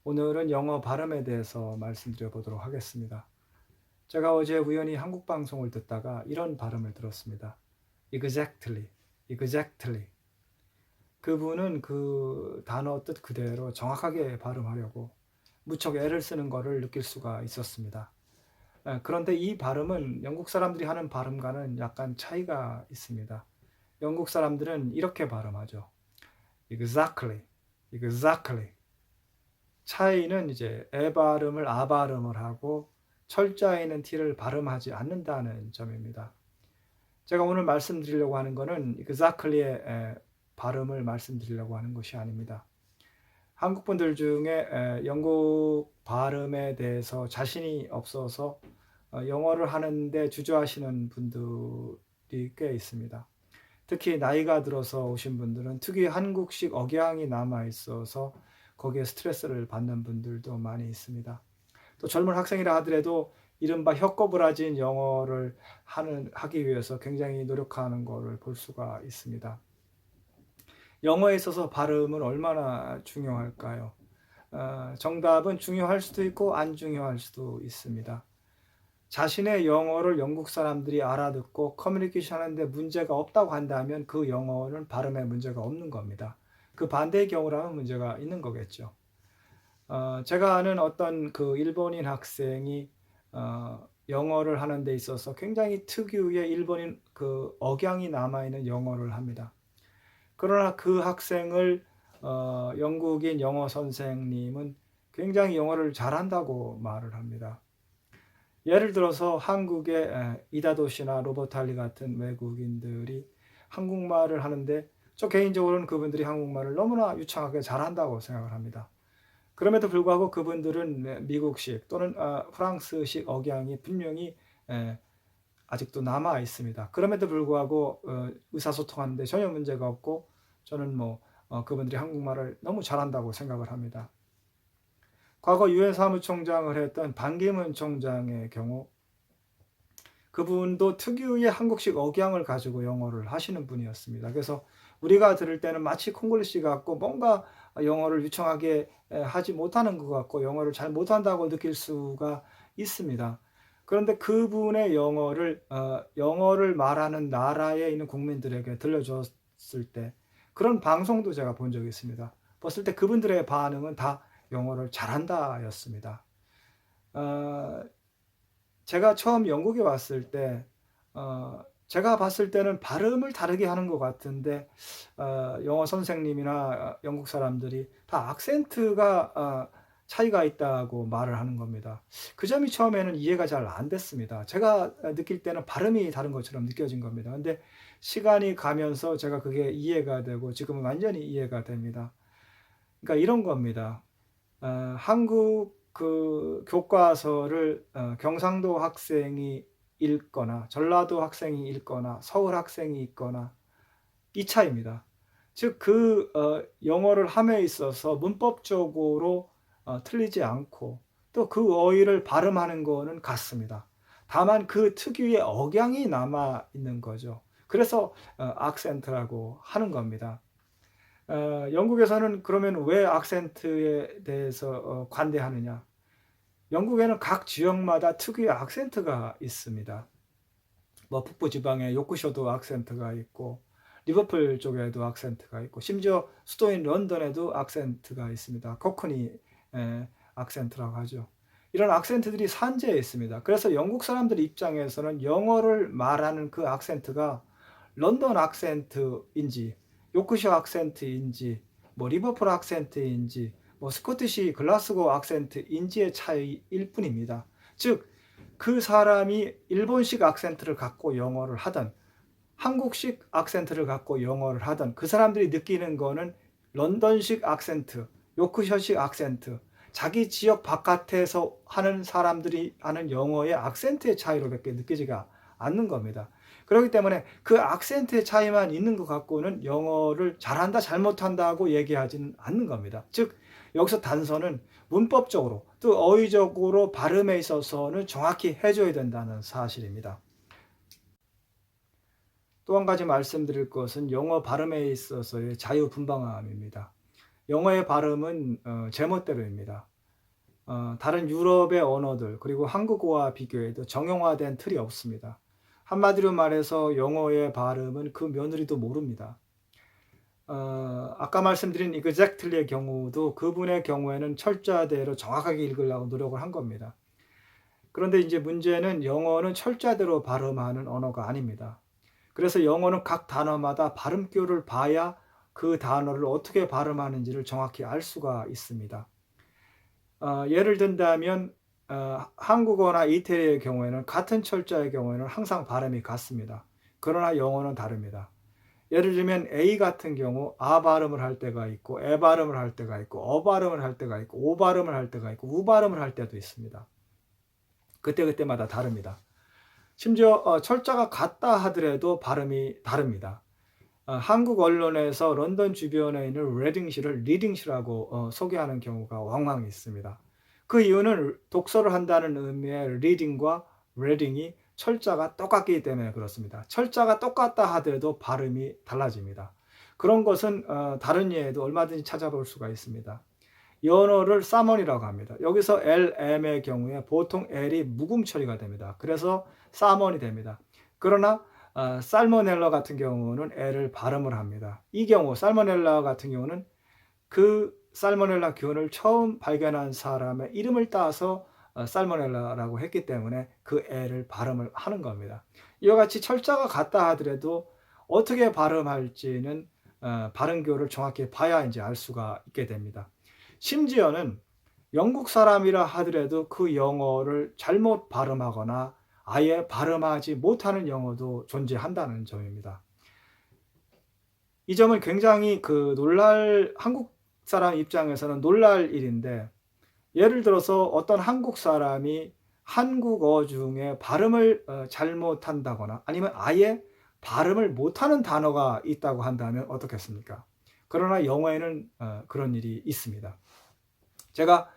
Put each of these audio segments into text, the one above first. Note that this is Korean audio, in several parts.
오늘은 영어 발음에 대해서 말씀드려 보도록 하겠습니다. 제가 어제 우연히 한국 방송을 듣다가 이런 발음을 들었습니다. Exactly, exactly. 그분은 그 단어 뜻 그대로 정확하게 발음하려고 무척 애를 쓰는 것을 느낄 수가 있었습니다. 그런데 이 발음은 영국 사람들이 하는 발음과는 약간 차이가 있습니다. 영국 사람들은 이렇게 발음하죠. Exactly, exactly. 차이는 이제 에 발음을 아 발음을 하고 철자에 있는 t를 발음하지 않는다는 점입니다. 제가 오늘 말씀드리려고 하는 것은 exactly의 발음을 말씀드리려고 하는 것이 아닙니다. 한국 분들 중에 영국 발음에 대해서 자신이 없어서 영어를 하는데 주저하시는 분들이 꽤 있습니다. 특히 나이가 들어서 오신 분들은 특유의 한국식 억양이 남아 있어서 거기에 스트레스를 받는 분들도 많이 있습니다. 또 젊은 학생이라 하더라도 이른바 혀꼬부라진 영어를 하기 위해서 굉장히 노력하는 것을 볼 수가 있습니다. 영어에 있어서 발음은 얼마나 중요할까요? 정답은 중요할 수도 있고 안 중요할 수도 있습니다. 자신의 영어를 영국 사람들이 알아듣고 커뮤니케이션 하는데 문제가 없다고 한다면 그 영어는 발음에 문제가 없는 겁니다. 그 반대의 경우라면 문제가 있는 거겠죠. 제가 아는 어떤 그 일본인 학생이 영어를 하는 데 있어서 굉장히 특유의 일본인 그 억양이 남아있는 영어를 합니다. 그러나 그 학생을 영국인 영어 선생님은 굉장히 영어를 잘한다고 말을 합니다. 예를 들어서 한국의 이다도 씨나 로버트 할리 같은 외국인들이 한국말을 하는데 저 개인적으로는 그분들이 한국말을 너무나 유창하게 잘한다고 생각을 합니다. 그럼에도 불구하고 그분들은 미국식 또는 프랑스식 억양이 분명히 아직도 남아 있습니다. 그럼에도 불구하고 의사소통하는 데 전혀 문제가 없고 저는 그분들이 한국말을 너무 잘한다고 생각을 합니다. 과거 유엔 사무총장을 했던 반기문 총장의 경우 그분도 특유의 한국식 억양을 가지고 영어를 하시는 분이었습니다. 그래서 우리가 들을 때는 마치 콩글리시 같고 뭔가 영어를 유창하게 하지 못하는 것 같고 영어를 잘 못한다고 느낄 수가 있습니다. 그런데 그분의 영어를 말하는 나라에 있는 국민들에게 들려줬을 때 그런 방송도 제가 본 적이 있습니다. 봤을 때 그분들의 반응은 다 영어를 잘한다였습니다. 어, 제가 처음 영국에 왔을 때 제가 봤을 때는 발음을 다르게 하는 것 같은데 영어 선생님이나 영국 사람들이 다 악센트가 차이가 있다고 말을 하는 겁니다. 그 점이 처음에는 이해가 잘 안 됐습니다. 제가 느낄 때는 발음이 다른 것처럼 느껴진 겁니다. 근데 시간이 가면서 제가 그게 이해가 되고 지금은 완전히 이해가 됩니다. 그러니까 이런 겁니다. 한국 그 교과서를 경상도 학생이 읽거나 전라도 학생이 읽거나 서울 학생이 읽거나 이 차이입니다. 즉 영어를 함에 있어서 문법적으로 틀리지 않고 또 그 어휘를 발음하는 거는 같습니다. 다만 그 특유의 억양이 남아 있는 거죠. 그래서 악센트라고 하는 겁니다. 영국에서는 그러면 왜 악센트에 대해서 관대하느냐? 영국에는 각 지역마다 특유의 악센트가 있습니다. 북부 지방에 요크셔도 악센트가 있고 리버풀 쪽에도 악센트가 있고 심지어 수도인 런던에도 악센트가 있습니다. 코크니 악센트라고 하죠. 이런 악센트들이 산재해 있습니다. 그래서 영국 사람들 입장에서는 영어를 말하는 그 악센트가 런던 악센트인지 요크셔 악센트인지 리버풀 악센트인지 스코티시 글라스고 악센트인지의 차이일 뿐입니다. 즉 그 사람이 일본식 악센트를 갖고 영어를 하든 한국식 악센트를 갖고 영어를 하든 그 사람들이 느끼는 거는 런던식 악센트, 요크셔식 악센트, 자기 지역 바깥에서 하는 사람들이 하는 영어의 악센트의 차이로밖에 느끼지가 않는 겁니다. 그렇기 때문에 그 악센트의 차이만 있는 것 갖고는 영어를 잘한다 잘못한다고 얘기하지는 않는 겁니다. 즉 여기서 단서는 문법적으로 또 어휘적으로 발음에 있어서는 정확히 해줘야 된다는 사실입니다. 또 한 가지 말씀드릴 것은 영어 발음에 있어서의 자유분방함입니다. 영어의 발음은 제멋대로입니다. 다른 유럽의 언어들 그리고 한국어와 비교해도 정형화된 틀이 없습니다. 한마디로 말해서 영어의 발음은 그 며느리도 모릅니다. 아까 말씀드린 exactly의 경우도 그분의 경우에는 철자대로 정확하게 읽으려고 노력을 한 겁니다. 그런데 이제 문제는 영어는 철자대로 발음하는 언어가 아닙니다. 그래서 영어는 각 단어마다 발음표를 봐야 그 단어를 어떻게 발음하는지를 정확히 알 수가 있습니다. 예를 든다면 한국어나 이태리의 경우에는 같은 철자의 경우에는 항상 발음이 같습니다. 그러나 영어는 다릅니다. 예를 들면 A 같은 경우 아 발음을 할 때가 있고 에 발음을 할 때가 있고 어 발음을 할 때가 있고 오 발음을 할 때가 있고 우 발음을 할 때도 있습니다. 그때그때마다 다릅니다. 심지어 철자가 같다 하더라도 발음이 다릅니다. 한국 언론에서 런던 주변에 있는 레딩시를 리딩시라고 소개하는 경우가 왕왕 있습니다. 그 이유는 독서를 한다는 의미의 리딩과 레딩이 철자가 똑같기 때문에 그렇습니다. 철자가 똑같다 하더라도 발음이 달라집니다. 그런 것은 다른 예에도 얼마든지 찾아볼 수가 있습니다. 연어를 사먼이라고 합니다. 여기서 LM의 경우에 보통 L이 묵음 처리가 됩니다. 그래서 사먼이 됩니다. 그러나 살모넬라 같은 경우는 L을 발음을 합니다. 이 경우 살모넬라 같은 경우는 그 살모넬라 균을 처음 발견한 사람의 이름을 따서 살모넬라라고 했기 때문에 그 L을 발음을 하는 겁니다. 이와 같이 철자가 같다 하더라도 어떻게 발음할지는 발음교를 정확히 봐야 이제 알 수가 있게 됩니다. 심지어는 영국 사람이라 하더라도 그 영어를 잘못 발음하거나 아예 발음하지 못하는 영어도 존재한다는 점입니다. 이 점은 굉장히 한국 사람 입장에서는 놀랄 일인데, 예를 들어서 어떤 한국 사람이 한국어 중에 발음을 잘못한다거나 아니면 아예 발음을 못하는 단어가 있다고 한다면 어떻겠습니까? 그러나 영어에는 그런 일이 있습니다. 제가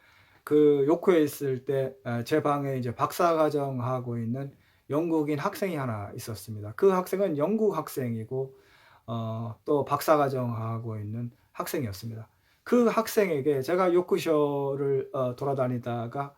요코에 있을 때 제 방에 이제 박사과정 하고 있는 영국인 학생이 하나 있었습니다. 그 학생은 영국 학생이고 또 박사과정 하고 있는 학생이었습니다. 그 학생에게 제가 요크셔를 돌아다니다가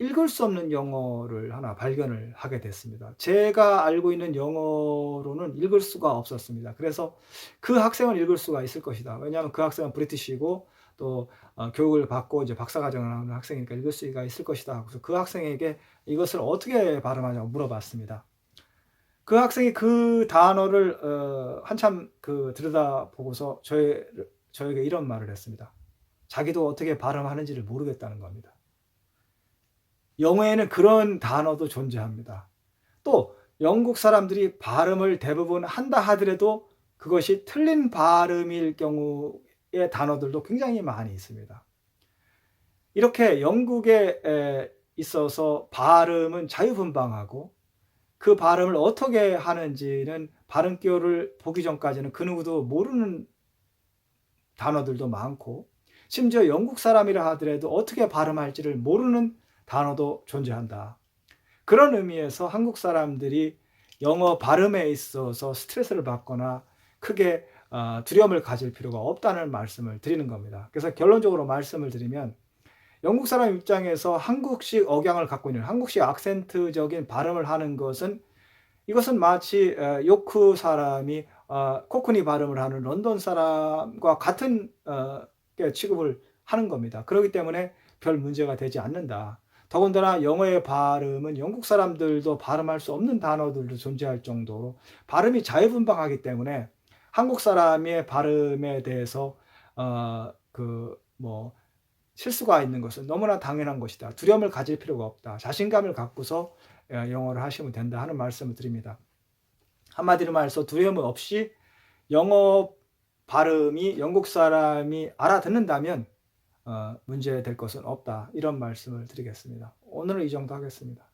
읽을 수 없는 영어를 하나 발견을 하게 됐습니다. 제가 알고 있는 영어로는 읽을 수가 없었습니다. 그래서 그 학생은 읽을 수가 있을 것이다. 왜냐하면 그 학생은 브리티시고 또 교육을 받고 이제 박사과정을 하는 학생이니까 읽을 수가 있을 것이다. 그래서 그 학생에게 이것을 어떻게 발음하냐고 물어봤습니다. 그 학생이 그 단어를 한참 들여다보고서 저에게 이런 말을 했습니다. 자기도 어떻게 발음하는지를 모르겠다는 겁니다. 영어에는 그런 단어도 존재합니다. 또 영국 사람들이 발음을 대부분 한다 하더라도 그것이 틀린 발음일 경우의 단어들도 굉장히 많이 있습니다. 이렇게 영국에 있어서 발음은 자유분방하고 그 발음을 어떻게 하는지는 발음표를 보기 전까지는 그 누구도 모르는 단어들도 많고, 심지어 영국 사람이라 하더라도 어떻게 발음할지를 모르는 단어도 존재한다. 그런 의미에서 한국 사람들이 영어 발음에 있어서 스트레스를 받거나 크게 두려움을 가질 필요가 없다는 말씀을 드리는 겁니다. 그래서 결론적으로 말씀을 드리면, 영국 사람 입장에서 한국식 억양을 갖고 있는 한국식 악센트적인 발음을 하는 것은, 이것은 마치 요크 사람이 코크니 발음을 하는 런던 사람과 같은 취급을 하는 겁니다. 그렇기 때문에 별 문제가 되지 않는다. 더군다나 영어의 발음은 영국 사람들도 발음할 수 없는 단어들도 존재할 정도로 발음이 자유분방하기 때문에 한국 사람의 발음에 대해서 실수가 있는 것은 너무나 당연한 것이다. 두려움을 가질 필요가 없다. 자신감을 갖고서 영어를 하시면 된다 하는 말씀을 드립니다. 한마디로 말해서 두려움 없이 영어 발음이 영국 사람이 알아듣는다면 문제될 것은 없다. 이런 말씀을 드리겠습니다. 오늘은 이 정도 하겠습니다.